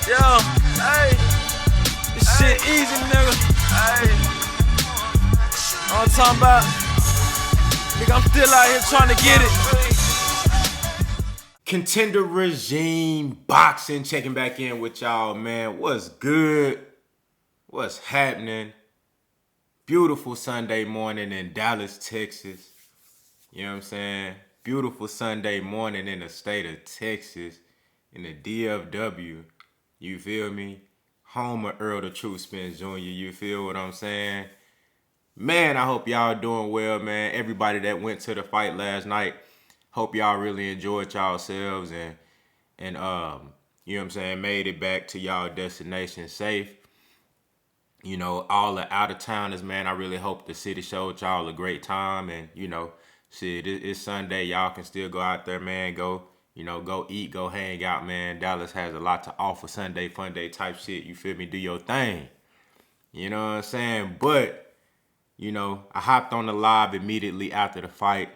Yo, hey, this shit easy, nigga. Hey, all I'm talking about, nigga, I'm still out here trying to get it. Contender Regime Boxing checking back in with y'all, man. What's good? What's happening? Beautiful Sunday morning in Dallas, Texas. You know what I'm saying? Beautiful Sunday morning in the state of Texas, in the DFW. You feel me? Home of Errol the Truth Spence Jr. You feel what I'm saying? Man, I hope y'all doing well, man. Everybody that went to the fight last night, hope y'all really enjoyed yourselves and you know what I'm saying, made it back to y'all destination safe. You know, all the out of towners, man, I really hope the city showed y'all a great time. And, you know, shit, it's Sunday. Y'all can still go out there, man. Go eat, go hang out, man. Dallas has a lot to offer. Sunday, fun day type shit. You feel me? Do your thing. You know what I'm saying? But, you know, I hopped on the live immediately after the fight.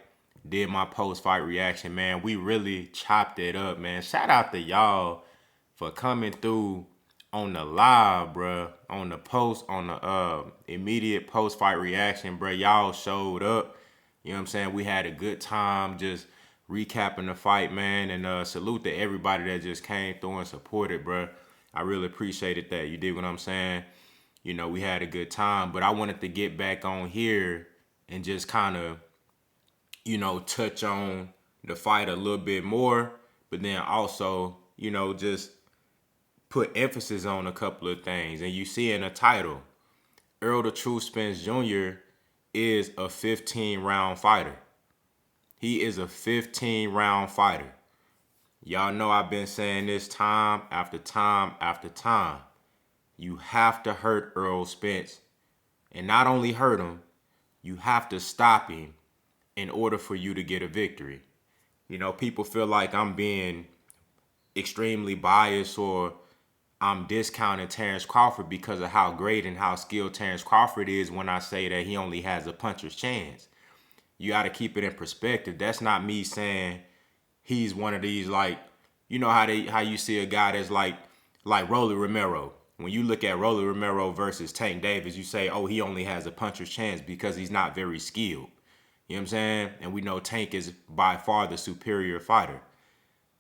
Did my post-fight reaction, man. We really chopped it up, man. Shout out to y'all for coming through on the live, bruh, on the immediate post-fight reaction, bruh. Y'all showed up. You know what I'm saying? We had a good time just recapping the fight, man. And salute to everybody that just came through and supported, bruh. I really appreciated that. You dig what I'm saying? You know, we had a good time. But I wanted to get back on here and just kind of, you know, touch on the fight a little bit more. But then also, you know, just put emphasis on a couple of things. And you see in the title, Errol the Truth Spence Jr. is a 15-round fighter. He is a 15-round fighter. Y'all know I've been saying this time after time after time. You have to hurt Errol Spence. And not only hurt him, you have to stop him in order for you to get a victory. You know, people feel like I'm being extremely biased or I'm discounting Terence Crawford because of how great and how skilled Terence Crawford is when I say that he only has a puncher's chance. You got to keep it in perspective. That's not me saying he's one of these, like, you know how you see a guy that's like Rolly Romero. When you look at Rolly Romero versus Tank Davis, you say, oh, he only has a puncher's chance because he's not very skilled. You know what I'm saying? And we know Tank is by far the superior fighter.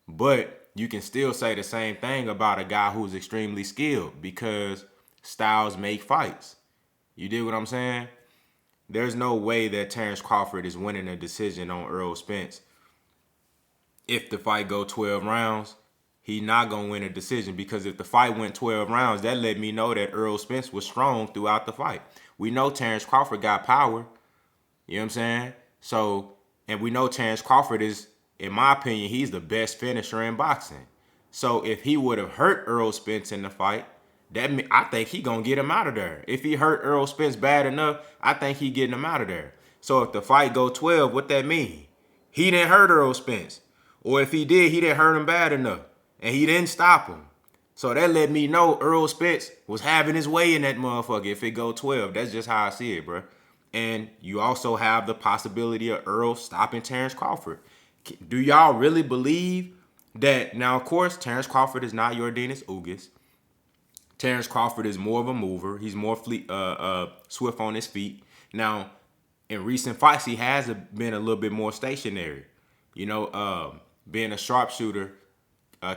But you can still say the same thing about a guy who's extremely skilled because styles make fights. You dig what I'm saying? There's no way that Terence Crawford is winning a decision on Errol Spence. If the fight go 12 rounds, he's not going to win a decision because if the fight went 12 rounds, that let me know that Errol Spence was strong throughout the fight. We know Terence Crawford got power. You know what I'm saying? So, and we know Terence Crawford is, in my opinion, he's the best finisher in boxing. So if he would have hurt Errol Spence in the fight, I think he gonna get him out of there. If he hurt Errol Spence bad enough, I think he getting him out of there. So if the fight go 12, what that mean? He didn't hurt Errol Spence. Or if he did, he didn't hurt him bad enough. And he didn't stop him. So that let me know Errol Spence was having his way in that motherfucker if it go 12. That's just how I see it, bro. And you also have the possibility of Errol stopping Terence Crawford. Do y'all really believe that? Now, of course, Terence Crawford is not Yordenis Ugas. Terence Crawford is more of a mover. He's more swift on his feet. Now, in recent fights, he has been a little bit more stationary. You know, being a sharpshooter,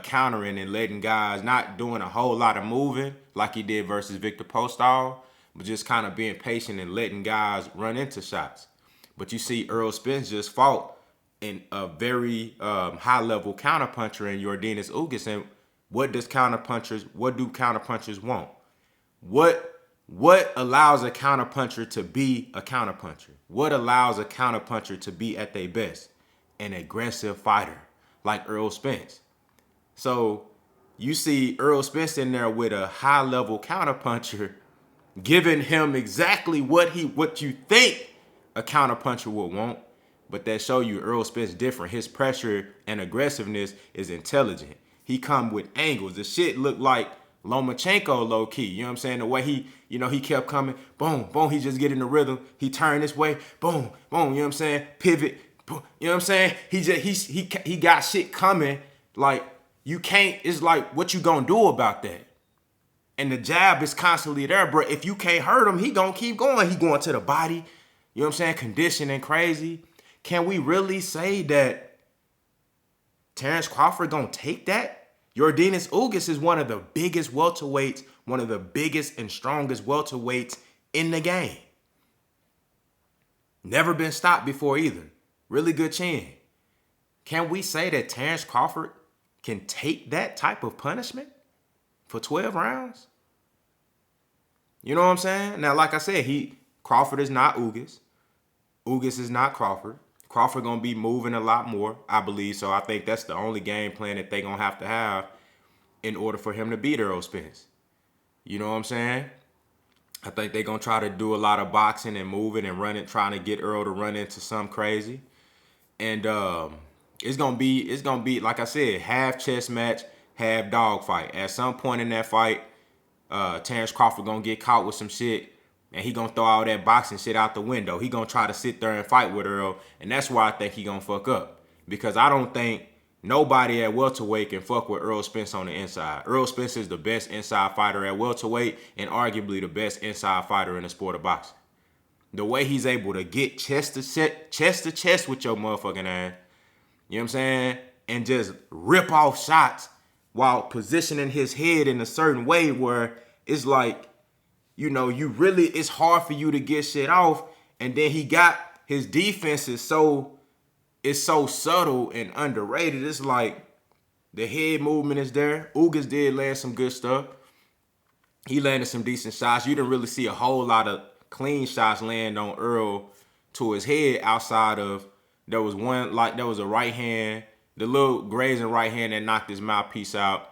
countering and letting guys, not doing a whole lot of moving like he did versus Victor Postol, but just kind of being patient and letting guys run into shots. But you see Errol Spence just fought in a very high-level counterpuncher in Yordenis Ugas. And what do counterpunchers want? What allows a counterpuncher to be a counterpuncher? What allows a counterpuncher to be at their best? An aggressive fighter like Errol Spence. So you see Errol Spence in there with a high-level counterpuncher giving him exactly what you think a counterpuncher would want. But that show you Errol Spence different. His pressure and aggressiveness is intelligent. He come with angles. The shit looked like Lomachenko low key. You know what I'm saying? The way he kept coming, boom, boom. He just get in the rhythm. He turned this way, boom, boom. You know what I'm saying? Pivot. Boom, you know what I'm saying? He got shit coming like You can't, it's like, what you gonna do about that? And the jab is constantly there, bro. If you can't hurt him, he gonna keep going. He going to the body, you know what I'm saying? Conditioning crazy. Can we really say that Terence Crawford gonna take that? Yordenis Ugas is one of the biggest welterweights, one of the biggest and strongest welterweights in the game. Never been stopped before either. Really good chin. Can we say that Terence Crawford can take that type of punishment for 12 rounds? You know what I'm saying? Now, like I said, Crawford is not Ugas. Ugas is not Crawford. Crawford gonna be moving a lot more, I believe. So I think that's the only game plan that they gonna have to have in order for him to beat Errol Spence. You know what I'm saying? I think they're gonna try to do a lot of boxing and moving and running, trying to get Earl to run into something crazy. And it's gonna be like I said, half chess match, half dog fight. At some point in that fight, Terence Crawford gonna get caught with some shit, and he gonna throw all that boxing shit out the window. He gonna try to sit there and fight with Earl, and that's why I think he gonna fuck up. Because I don't think nobody at welterweight can fuck with Errol Spence on the inside. Errol Spence is the best inside fighter at welterweight and arguably the best inside fighter in the sport of boxing. The way he's able to get chest to chest with your motherfucking ass, you know what I'm saying? And just rip off shots while positioning his head in a certain way where it's like, you know, it's hard for you to get shit off. And then he got his defense is so subtle and underrated. It's like the head movement is there. Ugas did land some good stuff. He landed some decent shots. You didn't really see a whole lot of clean shots land on Earl to his head outside of there was a right hand, the little grazing right hand that knocked his mouthpiece out.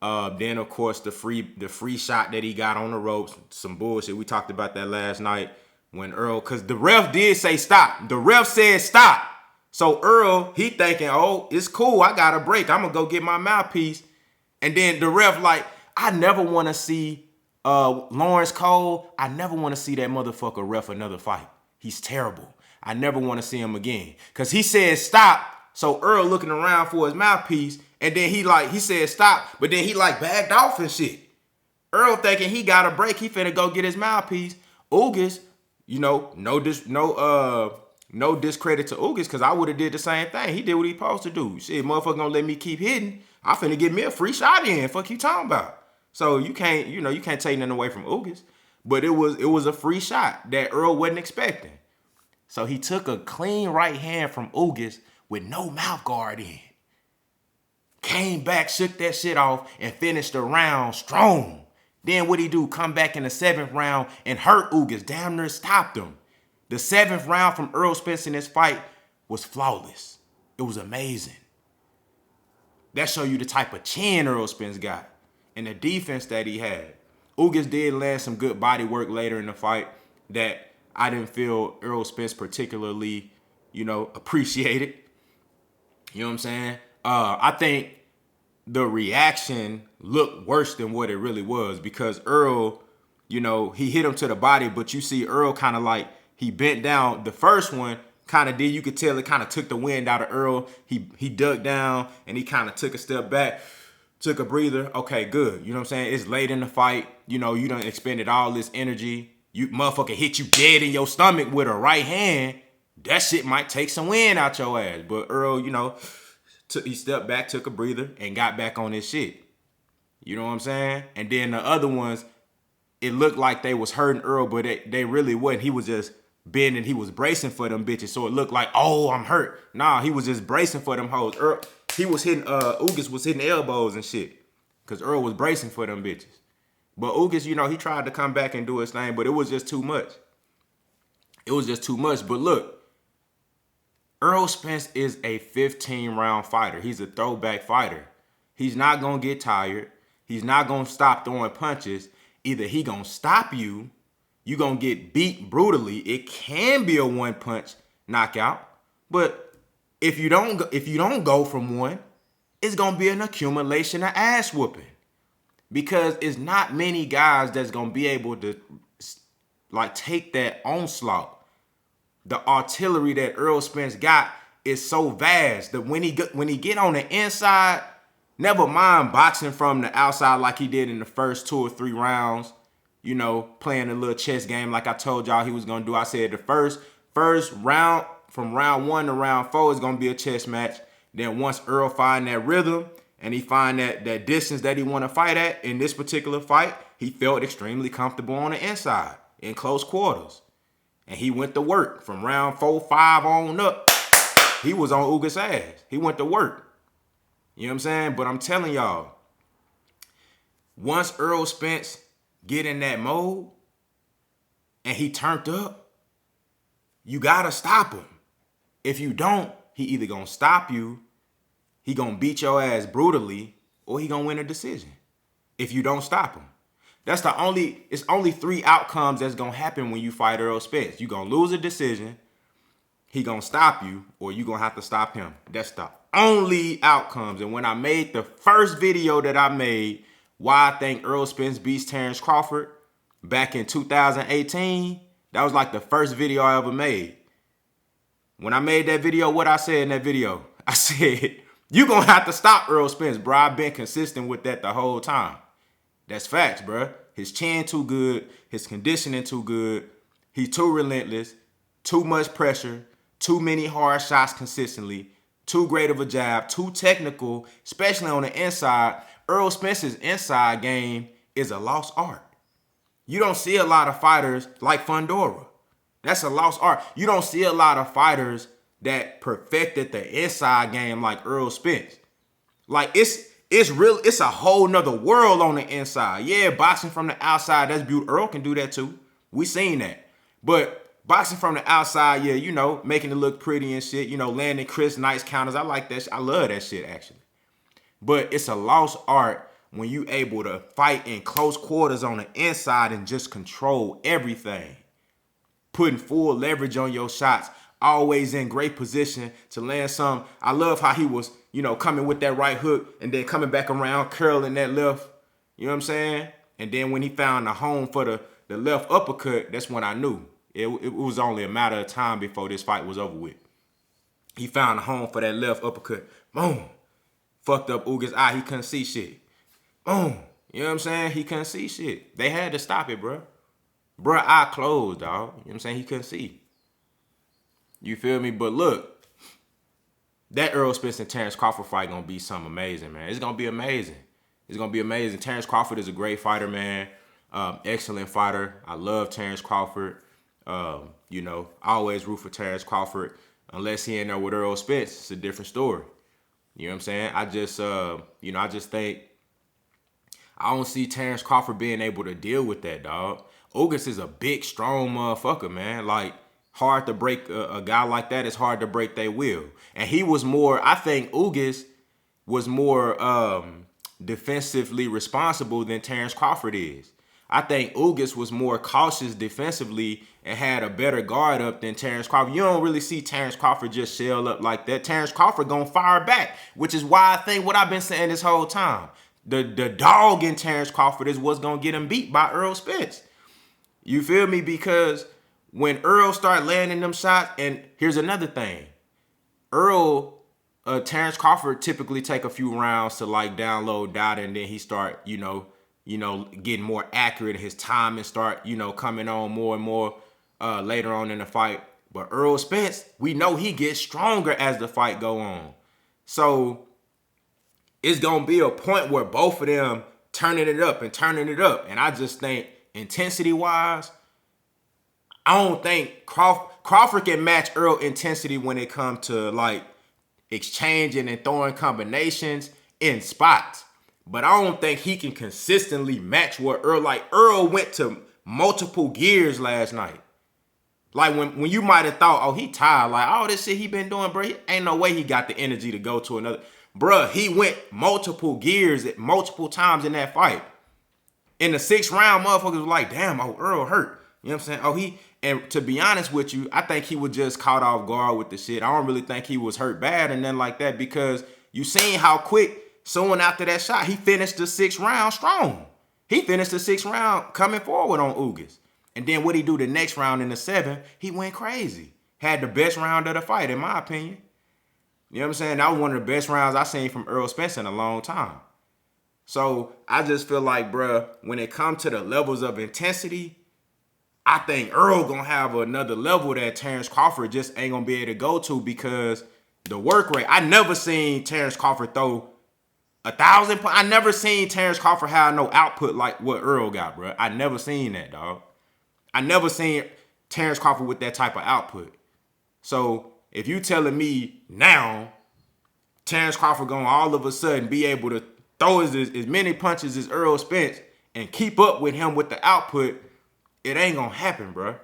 Then of course the free shot that he got on the ropes, some bullshit. We talked about that last night when Earl, because the ref did say stop. The ref said stop. So Earl, he thinking, oh, it's cool. I got a break. I'm going to go get my mouthpiece. And then the ref like, I never want to see Lawrence Cole. I never want to see that motherfucker ref another fight. He's terrible. I never want to see him again. Because he said stop. So Earl looking around for his mouthpiece. And then he said stop. But then he backed off and shit. Earl thinking he got a break. He finna go get his mouthpiece. Ugas, you know, no discredit to Ugas, because I would have did the same thing. He did what he supposed to do. Shit, motherfucker gonna let me keep hitting. I finna get me a free shot in. Fuck you talking about? So you can't take nothing away from Ugas. But it was a free shot that Earl wasn't expecting. So he took a clean right hand from Ugas with no mouth guard in. Came back, shook that shit off, and finished the round strong. Then what'd he do? Come back in the 7th round and hurt Ugas. Damn near stopped him. The 7th round from Errol Spence in this fight was flawless. It was amazing. That show you the type of chin Errol Spence got and the defense that he had. Ugas did land some good body work later in the fight that I didn't feel Errol Spence particularly, appreciated. You know what I'm saying? I think the reaction looked worse than what it really was because Earl, he hit him to the body, but you see Earl kind of he bent down. The first one kind of did. You could tell it kind of took the wind out of Earl. He ducked down and he kind of took a step back, took a breather. Okay, good. You know what I'm saying? It's late in the fight. You done expended all this energy. You motherfucker hit you dead in your stomach with a right hand. That shit might take some wind out your ass. But Earl, he stepped back, took a breather, and got back on his shit. You know what I'm saying? And then the other ones, it looked like they was hurting Earl, but they really wasn't. He was just bending. He was bracing for them bitches. So it looked like, oh, I'm hurt. Nah, he was just bracing for them hoes. Earl, he was hitting, Ugas was hitting elbows and shit. Because Earl was bracing for them bitches. But Ugas, he tried to come back and do his thing, but it was just too much. It was just too much. But look, Errol Spence is a 15-round fighter. He's a throwback fighter. He's not going to get tired. He's not going to stop throwing punches. Either he going to stop you, you going to get beat brutally. It can be a one-punch knockout. But if you don't go from one, it's going to be an accumulation of ass whooping. Because it's not many guys that's going to be able to take that onslaught. The artillery that Errol Spence got is so vast that when he get on the inside, Never mind boxing from the outside like he did in the first 2 or 3 rounds. You know, playing a little chess game like I told y'all he was gonna do. I said the first round, from round 1 to round 4 is gonna be a chess match. Then once Errol find that rhythm and he find that distance that he want to fight at in this particular fight, he felt extremely comfortable on the inside in close quarters. And he went to work from round 4, 5 on up. He was on Ugas' ass. He went to work. You know what I'm saying? But I'm telling y'all, once Errol Spence get in that mode and he turned up, you gotta stop him. If you don't, he either gonna stop you, he gonna beat your ass brutally, or he gonna win a decision. If you don't stop him. It's only 3 outcomes that's gonna happen when you fight Errol Spence. You gonna lose a decision, he gonna stop you, or you gonna have to stop him. That's the only outcomes. And when I made the first video that I made, why I think Errol Spence beats Terence Crawford back in 2018, that was like the first video I ever made. When I made that video, what I said in that video? I said, you gonna have to stop Errol Spence, bro. I've been consistent with that the whole time. That's facts, bro. His chin too good. His conditioning too good. He's too relentless. Too much pressure. Too many hard shots consistently. Too great of a jab. Too technical, especially on the inside. Errol Spence's inside game is a lost art. You don't see a lot of fighters like Fundora. That's a lost art. You don't see a lot of fighters that perfected the inside game like Errol Spence. Like it's real. It's a whole nother world on the inside. Yeah, boxing from the outside, that's beautiful. Earl can do that too. We seen that. But boxing from the outside, yeah, you know, making it look pretty and shit. You know, landing Chris nice counters. I like that shit. I love that shit, actually. But it's a lost art when you able to fight in close quarters on the inside and just control everything. Putting full leverage on your shots. Always in great position to land some. I love how he was, you know, coming with that right hook and then coming back around, curling that left. You know what I'm saying? And then when he found the home for the left uppercut, that's when I knew. It was only a matter of time before this fight was over with. He found the home for that left uppercut. Boom. Fucked up Ugas' eye. He couldn't see shit. Boom. You know what I'm saying? He couldn't see shit. They had to stop it, bro. Bro, eye closed, dog. You know what I'm saying? He couldn't see. You feel me? But look, that Errol Spence and Terence Crawford fight gonna be something amazing, man. It's gonna be amazing. It's gonna be amazing. Terence Crawford is a great fighter, man. Excellent fighter. I love Terence Crawford. You know, I always root for Terence Crawford. Unless he in there with Errol Spence, it's a different story. You know what I'm saying? I just, you know, I just think I don't see Terence Crawford being able to deal with that, dog. Ugas is a big, strong motherfucker, man. Like, hard to break a guy like that. It's hard to break their will. And he was more, I think Ugas was more defensively responsible than Terence Crawford is. I think Ugas was more cautious defensively and had a better guard up than Terence Crawford. You don't really see Terence Crawford just shell up like that. Terence Crawford gonna fire back, which is why I think what I've been saying this whole time. The dog in Terence Crawford is what's gonna get him beat by Errol Spence. You feel me? Because when Errol start landing them shots, and here's another thing. Terence Crawford typically take a few rounds to like download data, and then he start, you know, getting more accurate. His timing start, you know, coming on more and more later on in the fight. But Errol Spence, we know he gets stronger as the fight go on. So it's gonna be a point where both of them turning it up. And I just think intensity-wise, I don't think Crawford can match Errol intensity when it comes to like exchanging and throwing combinations in spots. But I don't think he can consistently match what Errol went to multiple gears last night. Like when you might have thought, oh, he tired. Like, all this shit he been doing, bro. Ain't no way he got the energy to go to another. Bruh, he went multiple gears at multiple times in that fight. In the 6th round, motherfuckers was like, damn, oh, Errol hurt. You know what I'm saying? And to be honest with you, I think he was just caught off guard with the shit. I don't really think he was hurt bad and nothing like that, because you seen how quick, soon after that shot, he finished the 6th round strong. He finished the 6th round coming forward on Ugas. And then what he do the next round in the 7th, he went crazy. Had the best round of the fight, in my opinion. You know what I'm saying? That was one of the best rounds I seen from Errol Spence in a long time. So I just feel like, bruh, when it comes to the levels of intensity, I think Earl gonna have another level that Terence Crawford just ain't gonna be able to go to because the work rate. I never seen Terence Crawford throw 1,000 points. I never seen Terence Crawford have no output like what Earl got, bro. I never seen that, dog. I never seen Terence Crawford with that type of output. So if you telling me now Terence Crawford gonna all of a sudden be able to throw as many punches as Errol Spence and keep up with him with the output, it ain't gonna happen, bro.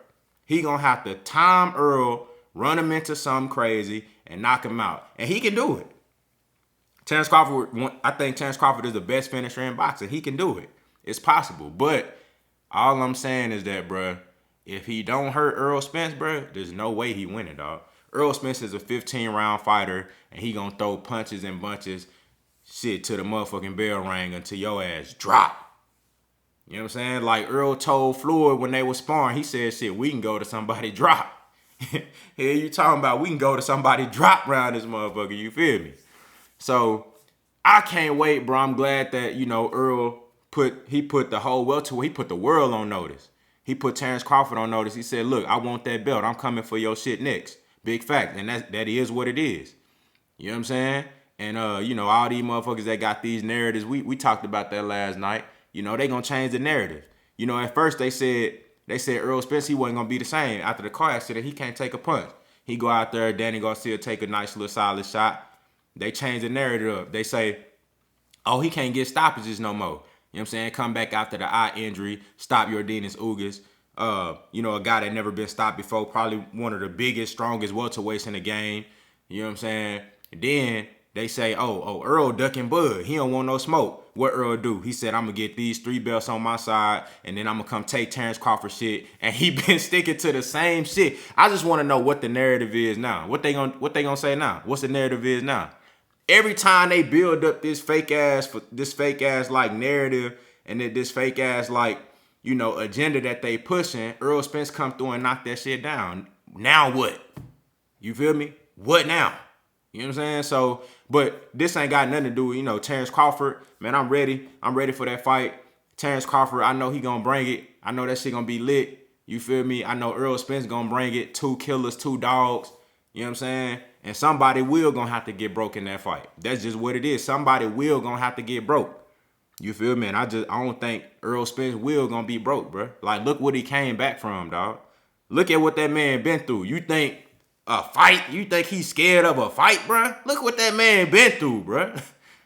He gonna have to time Earl, run him into something crazy, and knock him out. And he can do it. Terence Crawford, I think Terence Crawford is the best finisher in boxing. He can do it. It's possible. But all I'm saying is that, bro, if he don't hurt Errol Spence, bro, there's no way he winning, dog. Errol Spence is a 15-round fighter, and he gonna throw punches and bunches, shit, to the motherfucking bell ring until your ass drop. You know what I'm saying? Like Earl told Floyd when they were sparring, he said, shit, we can go to somebody drop. Here you talking about we can go to somebody drop round this motherfucker, you feel me? So I can't wait, bro. I'm glad that, you know, Earl put the whole welterweight, he put the world on notice. He put Terence Crawford on notice. He said, look, I want that belt. I'm coming for your shit next. Big fact. And that is what it is. You know what I'm saying? And, you know, all these motherfuckers that got these narratives, we talked about that last night. You know, they going to change the narrative. You know, at first they said Errol Spence, he wasn't going to be the same. After the car accident, he can't take a punch. He go out there, Danny Garcia take a nice little solid shot. They change the narrative up. They say, oh, he can't get stoppages no more. You know what I'm saying? Come back after the eye injury, stop Yordenis Ugas. You know, a guy that never been stopped before, probably one of the biggest, strongest welterweights in the game. You know what I'm saying? And then they say, oh, Earl ducking Bud. He don't want no smoke. What Earl do? He said, I'm going to get these 3 belts on my side, and then I'm going to come take Terence Crawford shit. And he been sticking to the same shit. I just want to know what the narrative is now. What they gonna say now? What's the narrative is now? Every time they build up this fake ass like narrative and this fake ass like, you know, agenda that they pushing, Errol Spence come through and knock that shit down. Now what? You feel me? What now? You know what I'm saying? So, but this ain't got nothing to do with, you know, Terence Crawford. Man, I'm ready. I'm ready for that fight. Terence Crawford, I know he gonna bring it. I know that shit gonna be lit. You feel me? I know Errol Spence gonna bring it. 2 killers, 2 dogs. You know what I'm saying? And somebody will gonna have to get broke in that fight. That's just what it is. Somebody will gonna have to get broke. You feel me? And I don't think Errol Spence will gonna be broke, bro. Like, look what he came back from, dog. Look at what that man been through. You think a fight? You think he's scared of a fight, bro? Look what that man been through, bro.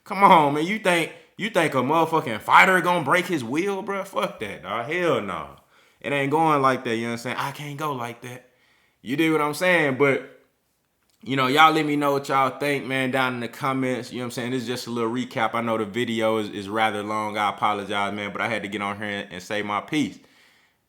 Come on, man. You think a motherfucking fighter gonna break his will, bro? Fuck that, dog. Hell no. It ain't going like that. You know what I'm saying? I can't go like that. You dig what I'm saying? But you know, y'all let me know what y'all think, man, down in the comments. You know what I'm saying? This is just a little recap. I know the video is rather long. I apologize, man, but I had to get on here and say my piece.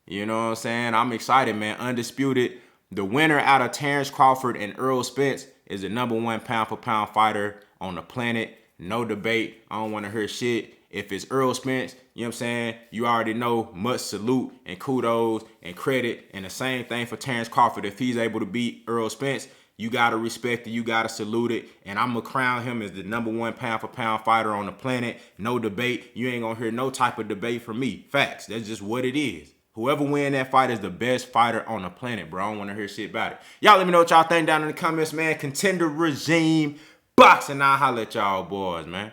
You know what I'm saying? I'm excited, man. Undisputed. The winner out of Terence Crawford and Errol Spence is the #1 pound-for-pound fighter on the planet. No debate. I don't want to hear shit. If it's Errol Spence, you know what I'm saying? You already know, much salute and kudos and credit. And the same thing for Terence Crawford. If he's able to beat Errol Spence, you got to respect it. You got to salute it. And I'm going to crown him as the #1 pound-for-pound fighter on the planet. No debate. You ain't going to hear no type of debate from me. Facts. That's just what it is. Whoever win that fight is the best fighter on the planet, bro. I don't want to hear shit about it. Y'all let me know what y'all think down in the comments, man. Contender regime boxing. I'll holler at y'all boys, man.